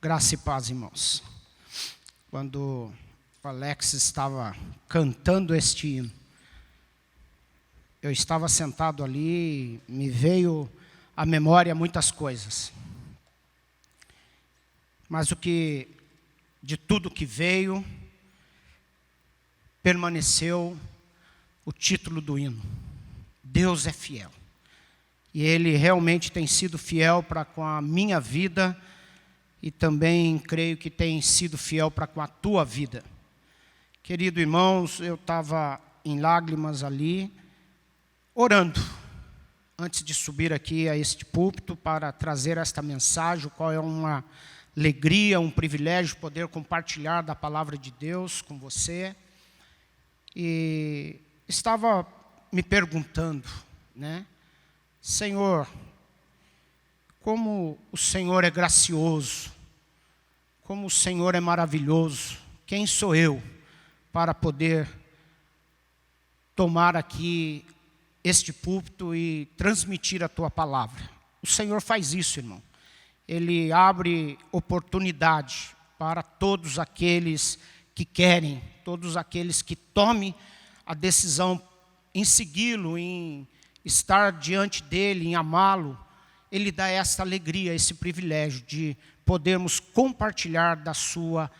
Graça e paz, irmãos. Quando o Alex estava cantando este hino, eu estava sentado ali e me veio à memória muitas coisas. Mas de tudo que veio, permaneceu o título do hino. Deus é fiel. E Ele realmente tem sido fiel para com a minha vida e também creio que tem sido fiel para com a tua vida. Querido irmãos, eu estava em lágrimas ali, orando, antes de subir aqui a este púlpito para trazer esta mensagem, qual é uma alegria, um privilégio poder compartilhar da palavra de Deus com você. E estava me perguntando, Senhor, como o Senhor é gracioso, como o Senhor é maravilhoso, quem sou eu para poder tomar aqui este púlpito e transmitir a tua palavra? O Senhor faz isso, irmão. Ele abre oportunidade para todos aqueles que querem, todos aqueles que tomem a decisão em segui-lo, em estar diante dele, em amá-lo. Ele dá esta alegria, esse privilégio de podermos compartilhar da sua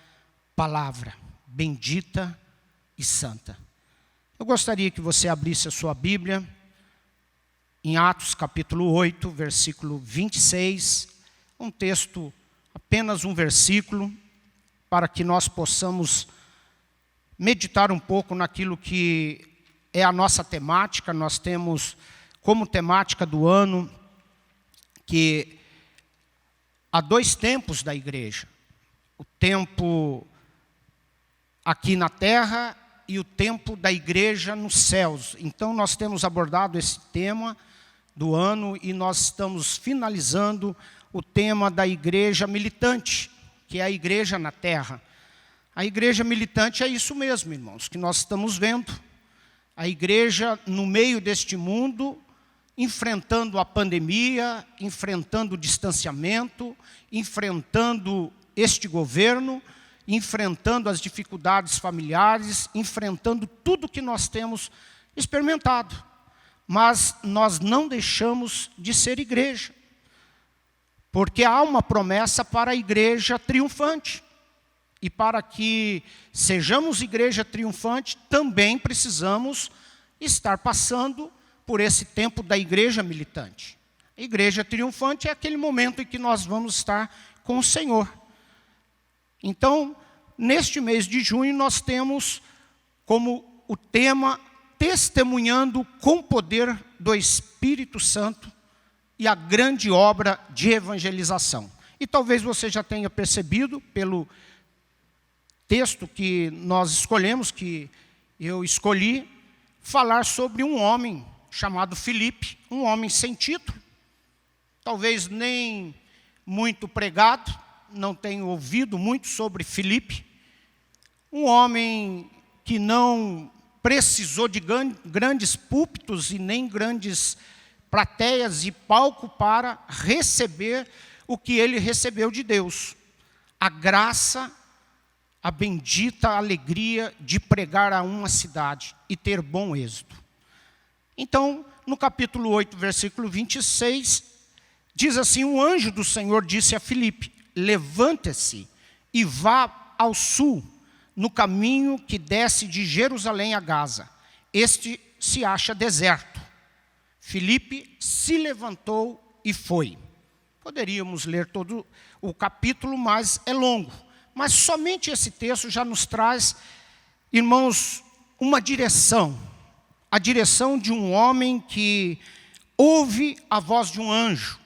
palavra, bendita e santa. Eu gostaria que você abrisse a sua Bíblia, em Atos capítulo 8, versículo 26, um texto, apenas um versículo, para que nós possamos meditar um pouco naquilo que é a nossa temática. Nós temos como temática do ano que há dois tempos da igreja. O tempo aqui na terra e o tempo da igreja nos céus. Então nós temos abordado esse tema do ano e nós estamos finalizando o tema da igreja militante, que é a igreja na terra. A igreja militante é isso mesmo, irmãos, que nós estamos vendo. A igreja no meio deste mundo, enfrentando a pandemia, enfrentando o distanciamento, enfrentando este governo, enfrentando as dificuldades familiares, enfrentando tudo que nós temos experimentado. Mas nós não deixamos de ser igreja, porque há uma promessa para a igreja triunfante. E para que sejamos igreja triunfante, também precisamos estar passando por esse tempo da igreja militante. A igreja triunfante é aquele momento em que nós vamos estar com o Senhor. Então, neste mês de junho, nós temos como o tema testemunhando com poder do Espírito Santo e a grande obra de evangelização. E talvez você já tenha percebido pelo texto que nós escolhemos, que eu escolhi, falar sobre um homem chamado Filipe, um homem sem título, talvez nem muito pregado, não tenho ouvido muito sobre Filipe, um homem que não precisou de grandes púlpitos e nem grandes plateias e palco para receber o que ele recebeu de Deus, a graça, a bendita alegria de pregar a uma cidade e ter bom êxito. Então, no capítulo 8, versículo 26, diz assim: o anjo do Senhor disse a Filipe: levante-se e vá ao sul, no caminho que desce de Jerusalém a Gaza. Este se acha deserto. Filipe se levantou e foi. Poderíamos ler todo o capítulo, mas é longo. Mas somente esse texto já nos traz, irmãos, uma direção. A direção de um homem que ouve a voz de um anjo,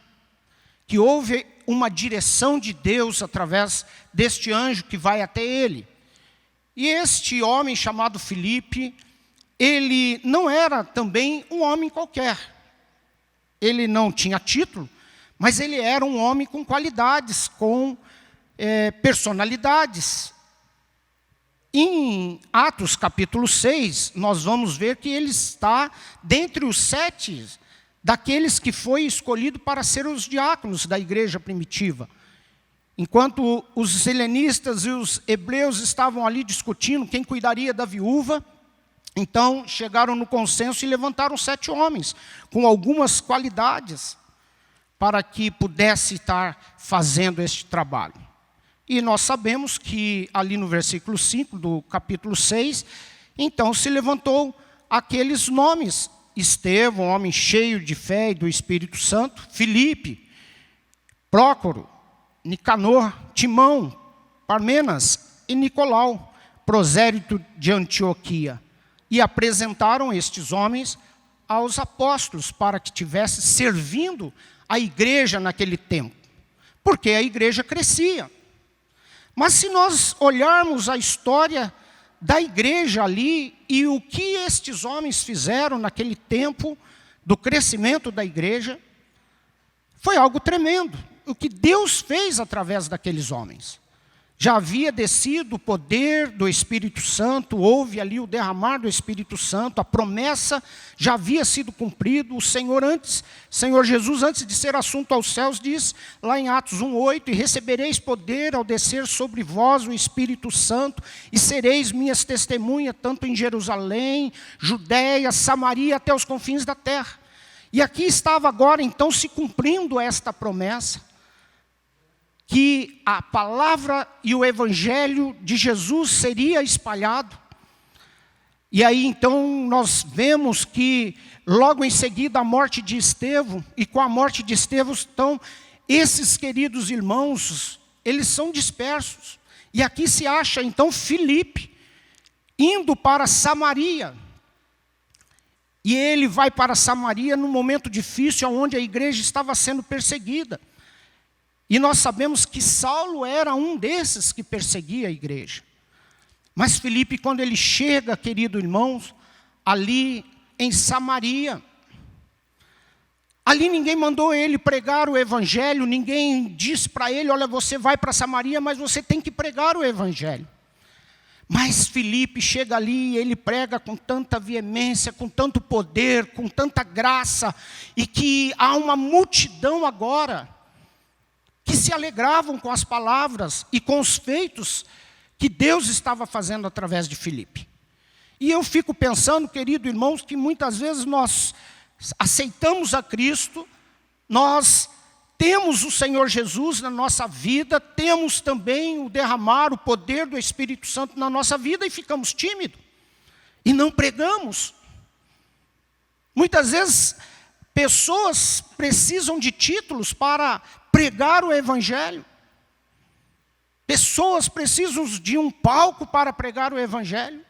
que ouve uma direção de Deus através deste anjo que vai até ele. E este homem chamado Filipe, ele não era também um homem qualquer. Ele não tinha título, mas ele era um homem com qualidades, com personalidades. Em Atos capítulo 6, nós vamos ver que ele está dentre os 7 daqueles que foi escolhido para ser os diáconos da igreja primitiva. Enquanto os helenistas e os hebreus estavam ali discutindo quem cuidaria da viúva, então chegaram no consenso e levantaram 7 homens, com algumas qualidades, para que pudesse estar fazendo este trabalho. E nós sabemos que ali no versículo 5 do capítulo 6, então se levantou aqueles nomes: Estevão, homem cheio de fé e do Espírito Santo; Filipe, Prócoro, Nicanor, Timão, Parmenas e Nicolau, prosélito de Antioquia. E apresentaram estes homens aos apóstolos para que tivesse servindo a igreja naquele tempo, porque a igreja crescia. Mas se nós olharmos a história da igreja ali e o que estes homens fizeram naquele tempo do crescimento da igreja, foi algo tremendo. O que Deus fez através daqueles homens. Já havia descido o poder do Espírito Santo, houve ali o derramar do Espírito Santo, a promessa já havia sido cumprida. O Senhor Jesus, antes de ser assunto aos céus, diz lá em Atos 1:8: e recebereis poder ao descer sobre vós o Espírito Santo, e sereis minhas testemunhas, tanto em Jerusalém, Judéia, Samaria, até os confins da terra. E aqui estava agora então se cumprindo esta promessa, que a palavra e o evangelho de Jesus seria espalhado. E aí então nós vemos que logo em seguida a morte de Estevão, e com a morte de Estevão, então esses queridos irmãos, eles são dispersos. E aqui se acha então Filipe indo para Samaria. E ele vai para Samaria num momento difícil, onde a igreja estava sendo perseguida. E nós sabemos que Saulo era um desses que perseguia a igreja. Mas Filipe, quando ele chega, querido irmãos, ali em Samaria, ali ninguém mandou ele pregar o evangelho, ninguém disse para ele: olha, você vai para Samaria, mas você tem que pregar o evangelho. Mas Filipe chega ali e ele prega com tanta veemência, com tanto poder, com tanta graça, e que há uma multidão agora que se alegravam com as palavras e com os feitos que Deus estava fazendo através de Filipe. E eu fico pensando, querido irmãos, que muitas vezes nós aceitamos a Cristo, nós temos o Senhor Jesus na nossa vida, temos também o derramar, o poder do Espírito Santo na nossa vida, e ficamos tímidos e não pregamos. Muitas vezes pessoas precisam de títulos para pregar o evangelho. Pessoas precisam de um palco para pregar o evangelho.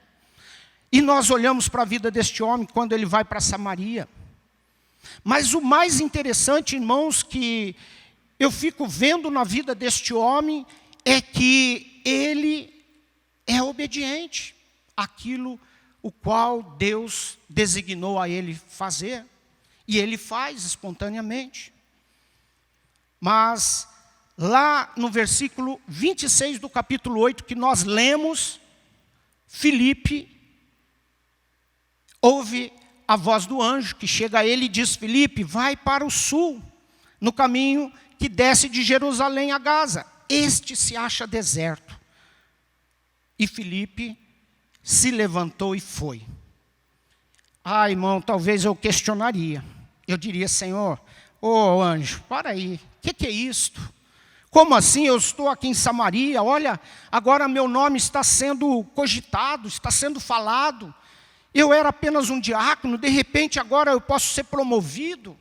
E nós olhamos para a vida deste homem quando ele vai para Samaria. Mas o mais interessante, irmãos, que eu fico vendo na vida deste homem, é que ele é obediente àquilo o qual Deus designou a ele fazer. E ele faz espontaneamente. Mas lá no versículo 26 do capítulo 8 que nós lemos, Filipe ouve a voz do anjo que chega a ele e diz: Filipe, vai para o sul, no caminho que desce de Jerusalém a Gaza. Este se acha deserto. E Filipe se levantou e foi. Ah, irmão, talvez eu questionaria. Eu diria: Senhor, ô anjo, para aí, o que é isto? Como assim eu estou aqui em Samaria? Olha, agora meu nome está sendo cogitado, está sendo falado. Eu era apenas um diácono, de repente agora eu posso ser promovido.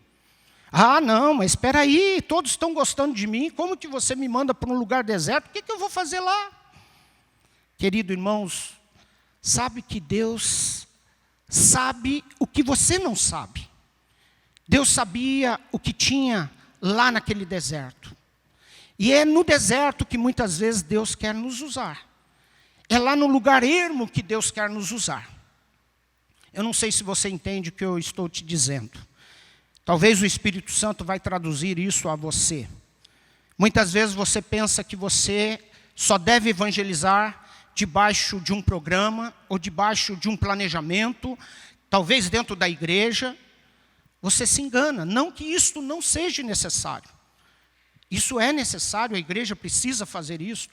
Ah, não, mas espera aí, todos estão gostando de mim, como que você me manda para um lugar deserto? O que eu vou fazer lá? Querido irmãos, sabe que Deus sabe o que você não sabe. Deus sabia o que tinha lá naquele deserto. E é no deserto que muitas vezes Deus quer nos usar. É lá no lugar ermo que Deus quer nos usar. Eu não sei se você entende o que eu estou te dizendo. Talvez o Espírito Santo vai traduzir isso a você. Muitas vezes você pensa que você só deve evangelizar debaixo de um programa ou debaixo de um planejamento, talvez dentro da igreja. Você se engana. Não que isto não seja necessário. Isso é necessário, a igreja precisa fazer isso.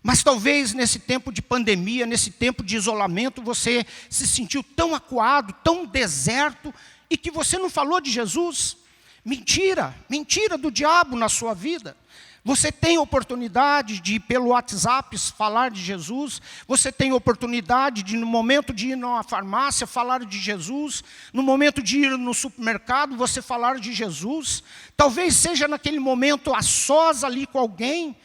Mas talvez nesse tempo de pandemia, nesse tempo de isolamento, você se sentiu tão acuado, tão deserto, e que você não falou de Jesus. Mentira, mentira do diabo na sua vida. Você tem oportunidade de, pelo WhatsApp, falar de Jesus. Você tem oportunidade de, no momento de ir numa farmácia, falar de Jesus. No momento de ir no supermercado, você falar de Jesus. Talvez seja naquele momento a sós ali com alguém,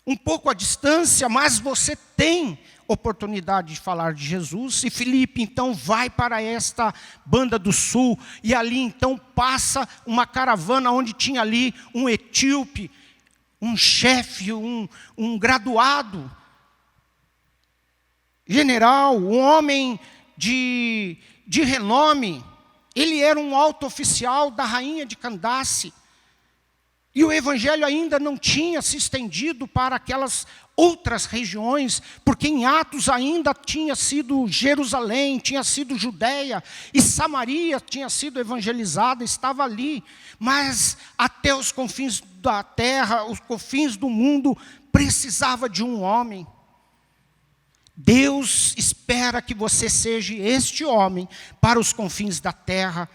um pouco à distância, mas você tem oportunidade de falar de Jesus. E Filipe então vai para esta banda do sul, e ali então passa uma caravana onde tinha ali um etíope, um chefe, um graduado, general, um homem de renome. Ele era um alto oficial da rainha de Candace. E o evangelho ainda não tinha se estendido para aquelas outras regiões, porque em Atos ainda tinha sido Jerusalém, tinha sido Judeia, e Samaria tinha sido evangelizada, estava ali. Mas até os confins da terra, os confins do mundo, precisava de um homem. Deus espera que você seja este homem para os confins da terra.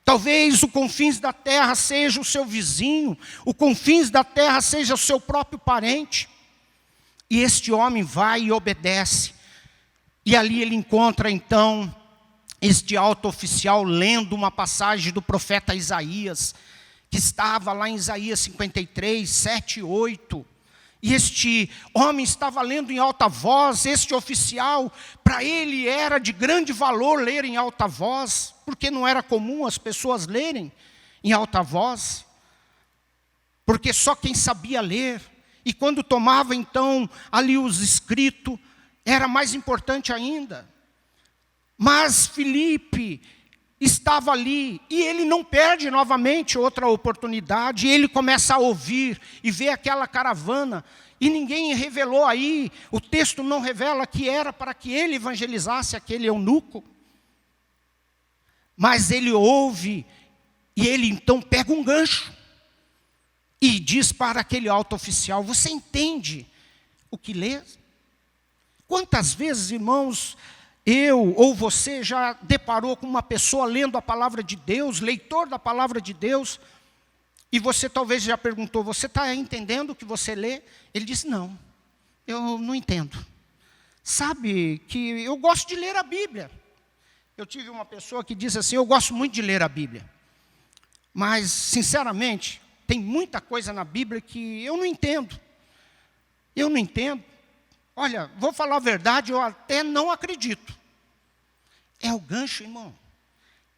Talvez o confins da terra seja o seu vizinho, o confins da terra seja o seu próprio parente. E este homem vai e obedece. E ali ele encontra então este alto oficial lendo uma passagem do profeta Isaías, que estava lá em Isaías 53, 7 e 8. E este homem estava lendo em alta voz. Este oficial, para ele era de grande valor ler em alta voz, porque não era comum as pessoas lerem em alta voz, porque só quem sabia ler. E quando tomava então ali os escritos, era mais importante ainda. Mas Filipe estava ali, e ele não perde novamente outra oportunidade, e ele começa a ouvir, e vê aquela caravana, e ninguém revelou aí, o texto não revela que era para que ele evangelizasse aquele eunuco. Mas ele ouve, e ele então pega um gancho, e diz para aquele alto oficial: você entende o que lê? Quantas vezes, irmãos, eu ou você já deparou com uma pessoa lendo a palavra de Deus, leitor da palavra de Deus, e você talvez já perguntou: você está entendendo o que você lê? Ele disse: não, eu não entendo. Sabe que eu gosto de ler a Bíblia. Eu tive uma pessoa que disse assim: eu gosto muito de ler a Bíblia, mas sinceramente tem muita coisa na Bíblia que eu não entendo. Eu não entendo. Olha, vou falar a verdade, eu até não acredito. É o gancho, irmão.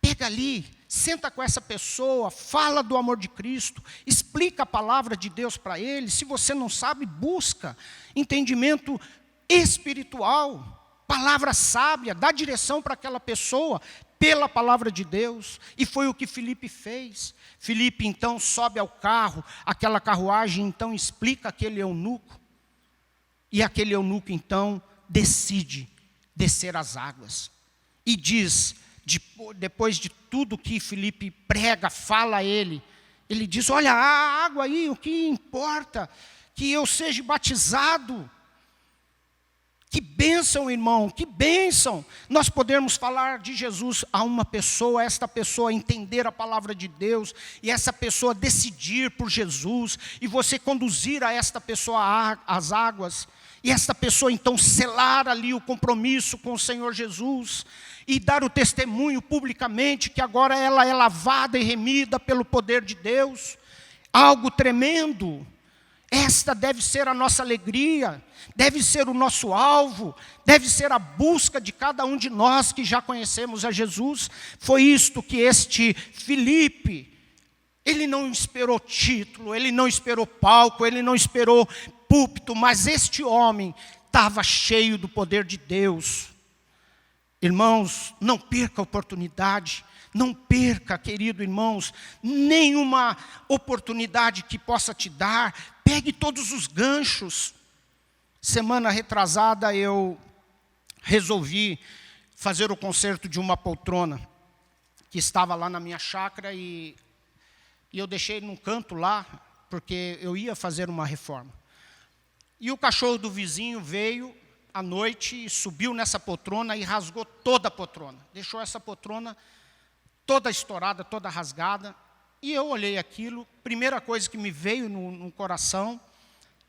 Pega ali, senta com essa pessoa, fala do amor de Cristo, explica a palavra de Deus para ele. Se você não sabe, busca entendimento espiritual, palavra sábia, dá direção para aquela pessoa pela palavra de Deus. E foi o que Filipe fez. Filipe então sobe ao carro, aquela carruagem então explica aquele eunuco. E aquele eunuco então decide descer as águas. E diz, depois de tudo que Filipe prega, fala a ele diz: olha, a água aí, o que importa? Que eu seja batizado. Que bênção, irmão, que bênção nós podermos falar de Jesus a uma pessoa, esta pessoa entender a palavra de Deus, e essa pessoa decidir por Jesus, e você conduzir a esta pessoa às águas, e esta pessoa então selar ali o compromisso com o Senhor Jesus, e dar o testemunho publicamente que agora ela é lavada e remida pelo poder de Deus. Algo tremendo. Esta deve ser a nossa alegria, deve ser o nosso alvo, deve ser a busca de cada um de nós que já conhecemos a Jesus. Foi isto que este Filipe, ele não esperou título, ele não esperou palco, ele não esperou púlpito, mas este homem estava cheio do poder de Deus. Irmãos, não perca a oportunidade. Não perca, querido irmãos, nenhuma oportunidade que possa te dar. Pegue todos os ganchos. Semana retrasada eu resolvi fazer o conserto de uma poltrona que estava lá na minha chácara, e eu deixei num canto lá, porque eu ia fazer uma reforma. E o cachorro do vizinho veio à noite e subiu nessa poltrona e rasgou toda a poltrona. Deixou essa poltrona toda estourada, toda rasgada. E eu olhei aquilo, primeira coisa que me veio no coração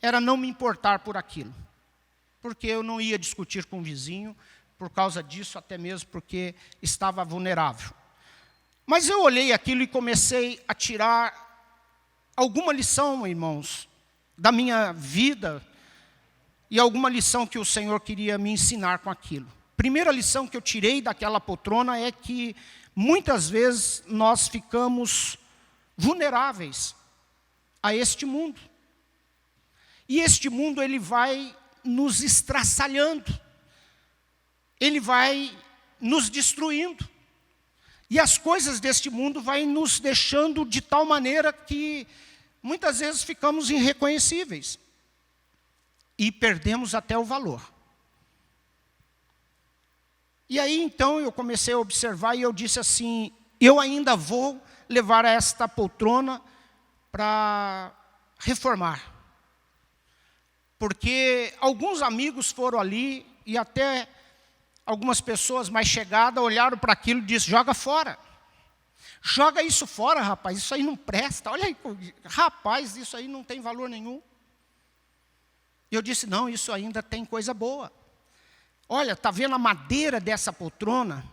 era não me importar por aquilo. Porque eu não ia discutir com o vizinho por causa disso, até mesmo porque estava vulnerável. Mas eu olhei aquilo e comecei a tirar alguma lição, irmãos, da minha vida e alguma lição que o Senhor queria me ensinar com aquilo. Primeira lição que eu tirei daquela poltrona é que muitas vezes nós ficamos vulneráveis a este mundo. E este mundo, ele vai nos estraçalhando, ele vai nos destruindo. E as coisas deste mundo vai nos deixando de tal maneira que muitas vezes ficamos irreconhecíveis e perdemos até o valor. E aí então eu comecei a observar e eu disse assim, eu ainda vou levar esta poltrona para reformar. Porque alguns amigos foram ali e até algumas pessoas mais chegadas olharam para aquilo e disseram, joga fora. Joga isso fora, rapaz, isso aí não presta. Olha aí, rapaz, isso aí não tem valor nenhum. E eu disse, não, isso ainda tem coisa boa. Olha, está vendo a madeira dessa poltrona?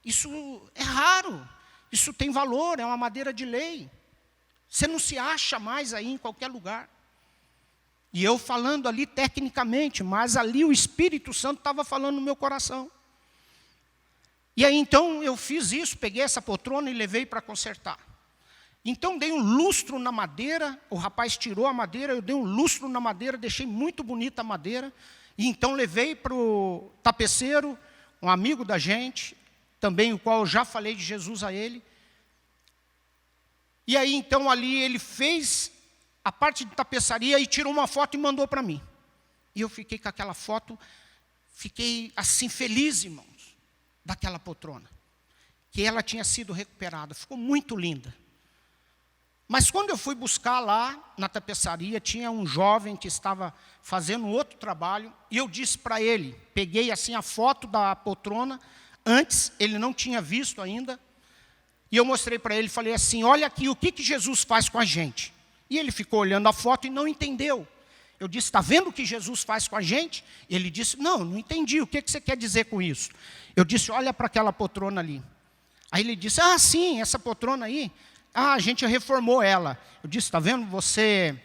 Isso é raro, isso tem valor, é uma madeira de lei. Você não se acha mais aí em qualquer lugar. E eu falando ali tecnicamente, mas ali o Espírito Santo estava falando no meu coração. E aí então eu fiz isso, peguei essa poltrona e levei para consertar. Então dei um lustro na madeira, o rapaz tirou a madeira, eu dei um lustro na madeira, deixei muito bonita a madeira. E então levei para o tapeceiro, um amigo da gente, também o qual eu já falei de Jesus a ele. E aí então ali ele fez a parte de tapeçaria e tirou uma foto e mandou para mim. E eu fiquei com aquela foto, fiquei assim feliz, irmãos, daquela poltrona. Que ela tinha sido recuperada, ficou muito linda. Mas quando eu fui buscar lá na tapeçaria, tinha um jovem que estava fazendo outro trabalho, e eu disse para ele, peguei assim a foto da poltrona, antes ele não tinha visto ainda, e eu mostrei para ele, falei assim, olha aqui o que Jesus faz com a gente. E ele ficou olhando a foto e não entendeu. Eu disse, está vendo o que Jesus faz com a gente? E ele disse, não entendi, o que você quer dizer com isso? Eu disse, olha para aquela poltrona ali. Aí ele disse, sim, essa poltrona aí, a gente reformou ela. Eu disse, está vendo, você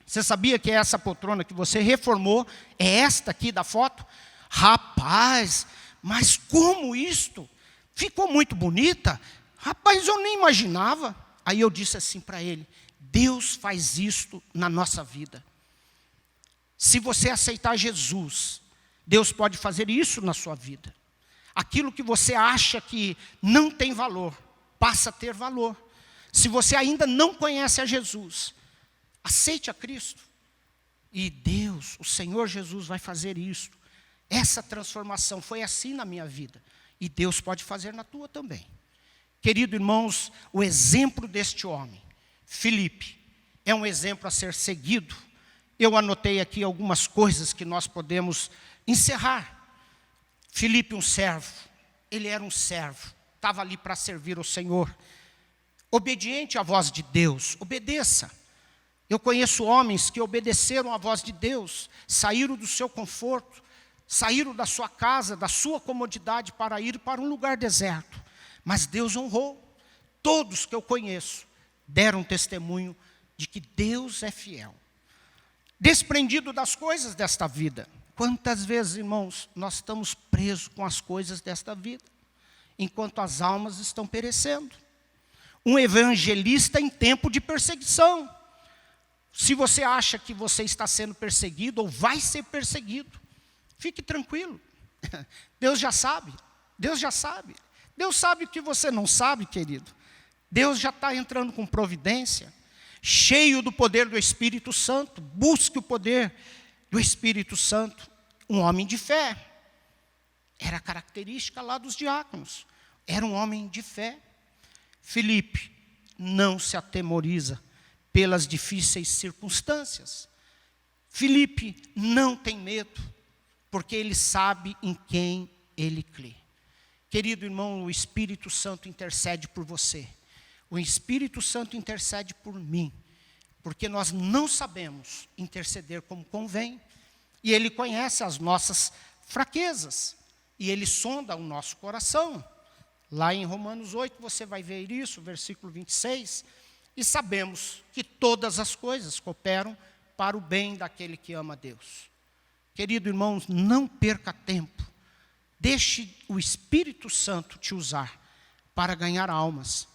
sabia que essa poltrona que você reformou é esta aqui da foto? Rapaz, mas como isto? Ficou muito bonita? Rapaz, eu nem imaginava. Aí eu disse assim para ele, Deus faz isto na nossa vida. Se você aceitar Jesus, Deus pode fazer isso na sua vida. Aquilo que você acha que não tem valor, passa a ter valor. Se você ainda não conhece a Jesus, aceite a Cristo. E Deus, o Senhor Jesus vai fazer isso. Essa transformação foi assim na minha vida. E Deus pode fazer na tua também. Querido irmãos, o exemplo deste homem, Filipe, é um exemplo a ser seguido. Eu anotei aqui algumas coisas que nós podemos encerrar. Filipe, um servo, ele era um servo, estava ali para servir o Senhor. Obediente à voz de Deus, obedeça. Eu conheço homens que obedeceram à voz de Deus, saíram do seu conforto, saíram da sua casa, da sua comodidade para ir para um lugar deserto. Mas Deus honrou. Todos que eu conheço deram testemunho de que Deus é fiel. Desprendido das coisas desta vida. Quantas vezes, irmãos, nós estamos presos com as coisas desta vida, enquanto as almas estão perecendo. Um evangelista em tempo de perseguição. Se você acha que você está sendo perseguido ou vai ser perseguido, fique tranquilo. Deus já sabe. Deus já sabe. Deus sabe o que você não sabe, querido. Deus já está entrando com providência, cheio do poder do Espírito Santo. Busque o poder do Espírito Santo. Um homem de fé. Era característica lá dos diáconos. Era um homem de fé. Filipe não se atemoriza pelas difíceis circunstâncias. Filipe não tem medo, porque ele sabe em quem ele crê. Querido irmão, o Espírito Santo intercede por você. O Espírito Santo intercede por mim, porque nós não sabemos interceder como convém. E Ele conhece as nossas fraquezas, e Ele sonda o nosso coração. Lá em Romanos 8 você vai ver isso, versículo 26. E sabemos que todas as coisas cooperam para o bem daquele que ama a Deus. Querido irmão, não perca tempo. Deixe o Espírito Santo te usar para ganhar almas.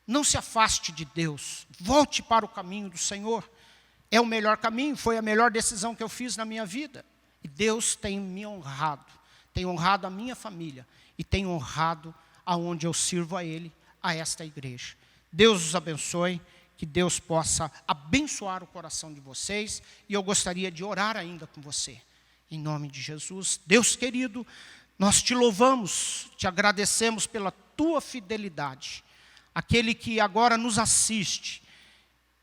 Não se afaste de Deus. Volte para o caminho do Senhor. É o melhor caminho, foi a melhor decisão que eu fiz na minha vida. E Deus tem me honrado. Tem honrado a minha família. E tem honrado aonde eu sirvo a Ele, a esta igreja. Deus os abençoe. Que Deus possa abençoar o coração de vocês. E eu gostaria de orar ainda com você. Em nome de Jesus. Deus querido, nós te louvamos, te agradecemos pela tua fidelidade. Aquele que agora nos assiste,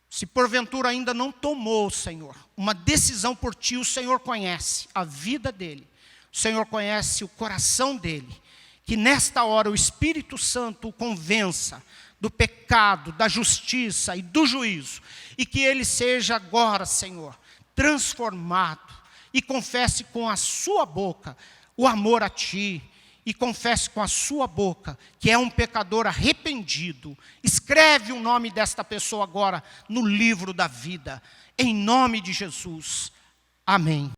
se porventura ainda não tomou, Senhor, uma decisão por ti, o Senhor conhece a vida dele. O Senhor conhece o coração dele. Que nesta hora o Espírito Santo o convença do pecado, da justiça e do juízo. E que ele seja agora, Senhor, transformado. E confesse com a sua boca o amor a ti. E confesse com a sua boca que é um pecador arrependido. Escreve o nome desta pessoa agora no livro da vida. Em nome de Jesus. Amém.